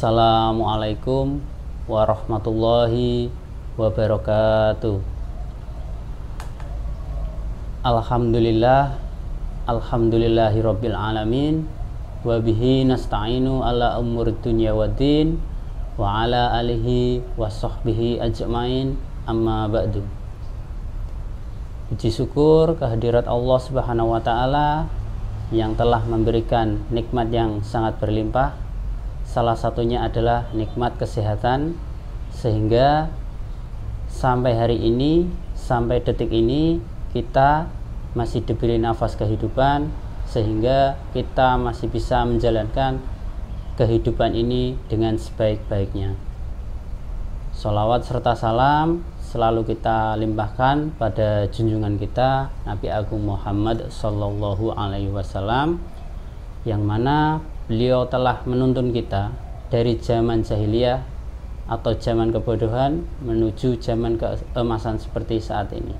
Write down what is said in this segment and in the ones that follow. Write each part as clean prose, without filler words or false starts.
Assalamualaikum warahmatullahi wabarakatuh. Alhamdulillahirabbil alamin wa bihi nasta'inu ala umurid dunya waddin wa ala alihi wa sahbihi ajmain, amma ba'du. Puji syukur kehadirat Allah Subhanahu wa taala yang telah memberikan nikmat yang sangat berlimpah. Salah satunya adalah nikmat kesehatan, sehingga sampai hari ini, sampai detik ini kita masih diberi nafas kehidupan, sehingga kita masih bisa menjalankan kehidupan ini dengan sebaik-baiknya. Sholawat serta salam selalu kita limpahkan pada junjungan kita Nabi Agung Muhammad Sallallahu Alaihi Wasallam, yang mana beliau telah menuntun kita dari zaman jahiliyah atau zaman kebodohan menuju zaman keemasan seperti saat ini.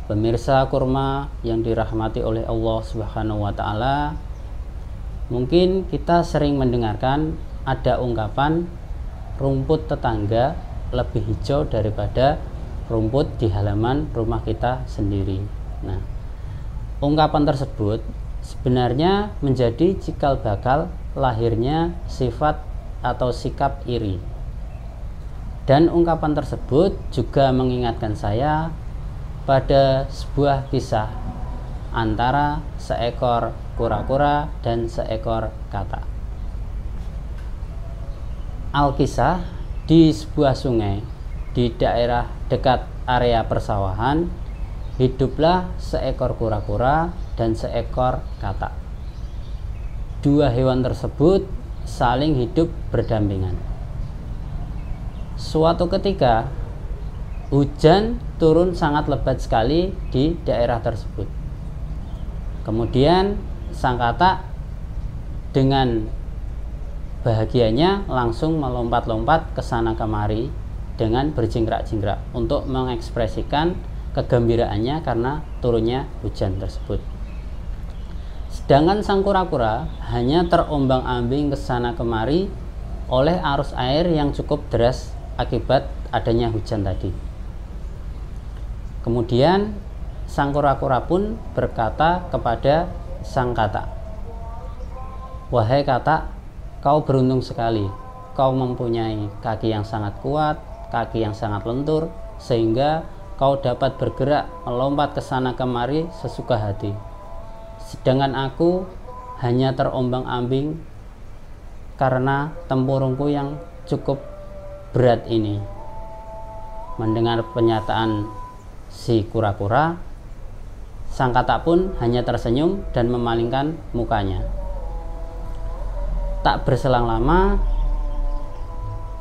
Pemirsa kurma yang dirahmati oleh Allah Subhanahu wa taala, mungkin kita sering mendengarkan ada ungkapan rumput tetangga lebih hijau daripada rumput di halaman rumah kita sendiri. Nah, ungkapan tersebut sebenarnya menjadi cikal bakal lahirnya sifat atau sikap iri. Dan ungkapan tersebut juga mengingatkan saya pada sebuah kisah antara seekor kura-kura dan seekor katak. Alkisah, di sebuah sungai di daerah dekat area persawahan, hiduplah seekor kura-kura dan seekor katak. Dua hewan tersebut saling hidup berdampingan. Suatu ketika hujan turun sangat lebat sekali di daerah tersebut. Kemudian sang katak dengan bahagianya langsung melompat-lompat ke sana kemari dengan berjingkrak-jingkrak untuk mengekspresikan kegembiraannya karena turunnya hujan tersebut. Sedangkan sang kura-kura hanya terombang-ambing ke sana kemari oleh arus air yang cukup deras akibat adanya hujan tadi. Kemudian sang kura-kura pun berkata kepada sang katak, "Wahai katak, kau beruntung sekali. Kau mempunyai kaki yang sangat kuat, kaki yang sangat lentur, sehingga kau dapat bergerak melompat ke sana kemari sesuka hati. Sedangkan aku hanya terombang-ambing karena tempurungku yang cukup berat ini." Mendengar pernyataan si kura-kura, sang katak pun hanya tersenyum dan memalingkan mukanya. Tak berselang lama,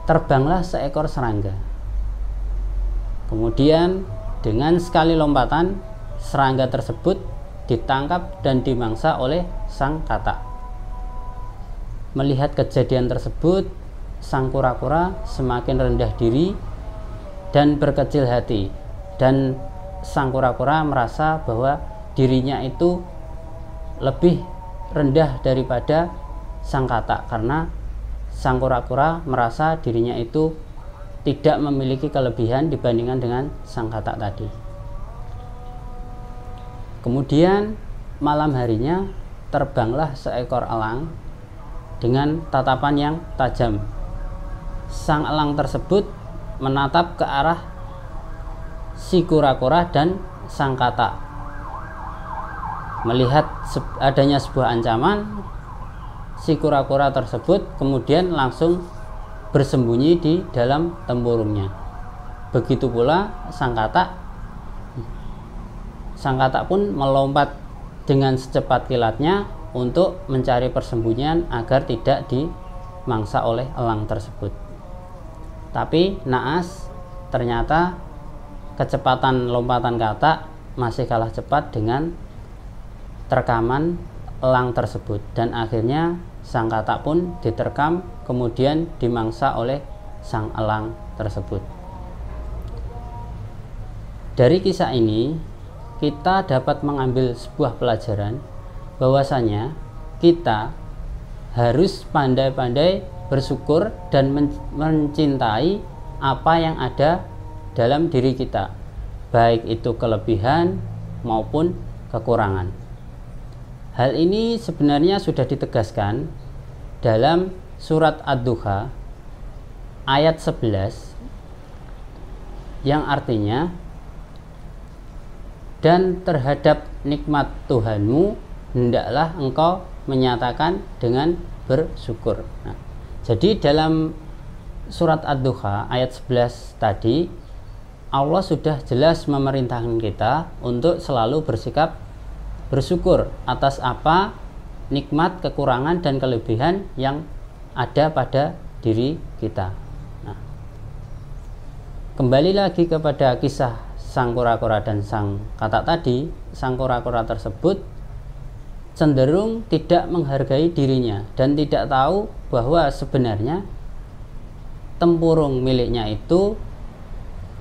terbanglah seekor serangga. Kemudian dengan sekali lompatan, serangga tersebut ditangkap dan dimangsa oleh sang katak. Melihat kejadian tersebut, sang kura-kura semakin rendah diri dan berkecil hati, dan sang kura-kura merasa bahwa dirinya itu lebih rendah daripada sang katak, karena sang kura-kura merasa dirinya itu tidak memiliki kelebihan dibandingkan dengan sang katak tadi. Kemudian malam harinya terbanglah seekor elang dengan tatapan yang tajam. Sang elang tersebut menatap ke arah si kura-kura dan sang katak. Melihat adanya sebuah ancaman, si kura-kura tersebut kemudian langsung bersembunyi di dalam tempurungnya. Begitu pula sang katak pun melompat dengan secepat kilatnya untuk mencari persembunyian agar tidak dimangsa oleh elang tersebut. Tapi naas, ternyata kecepatan lompatan katak masih kalah cepat dengan terkaman elang tersebut, dan akhirnya sang katak pun diterkam kemudian dimangsa oleh sang elang tersebut. Dari kisah ini kita dapat mengambil sebuah pelajaran bahwasanya kita harus pandai-pandai bersyukur dan mencintai apa yang ada dalam diri kita, baik itu kelebihan maupun kekurangan. Hal ini sebenarnya sudah ditegaskan dalam surat Ad-Duha ayat 11 yang artinya, dan terhadap nikmat Tuhanmu hendaklah engkau menyatakan dengan bersyukur. Nah, jadi dalam surat Ad-Duha ayat 11 tadi, Allah sudah jelas memerintahkan kita untuk selalu bersikap bersyukur atas apa nikmat, kekurangan, dan kelebihan yang ada pada diri kita. Nah, kembali lagi kepada kisah sang kura-kura dan sang katak tadi. Sang kura-kura tersebut cenderung tidak menghargai dirinya dan tidak tahu bahwa sebenarnya tempurung miliknya itu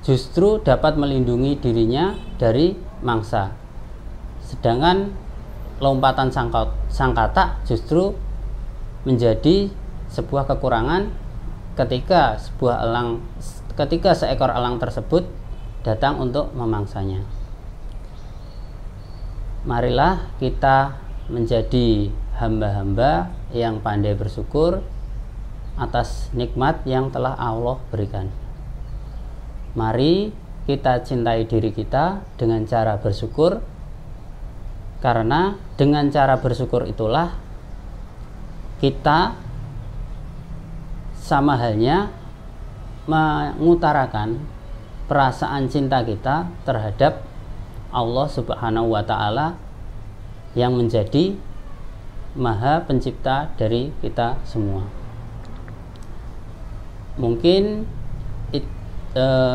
justru dapat melindungi dirinya dari mangsa, sedangkan lompatan sang katak justru menjadi sebuah kekurangan ketika seekor elang tersebut datang untuk memangsanya. Marilah kita menjadi hamba-hamba yang pandai bersyukur atas nikmat yang telah Allah berikan. Mari kita cintai diri kita dengan cara bersyukur, karena dengan cara bersyukur itulah kita sama halnya mengutarakan perasaan cinta kita terhadap Allah Subhanahu wa Ta'ala yang menjadi Maha Pencipta dari kita semua. Mungkin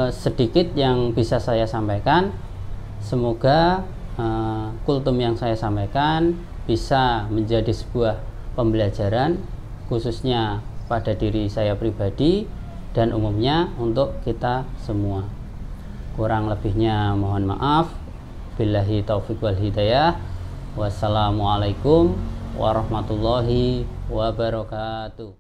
sedikit yang bisa saya sampaikan. Semoga kultum yang saya sampaikan bisa menjadi sebuah pembelajaran, khususnya pada diri saya pribadi dan umumnya untuk kita semua. Kurang lebihnya mohon maaf. Billahi taufiq wal hidayah. Wassalamualaikum warahmatullahi wabarakatuh.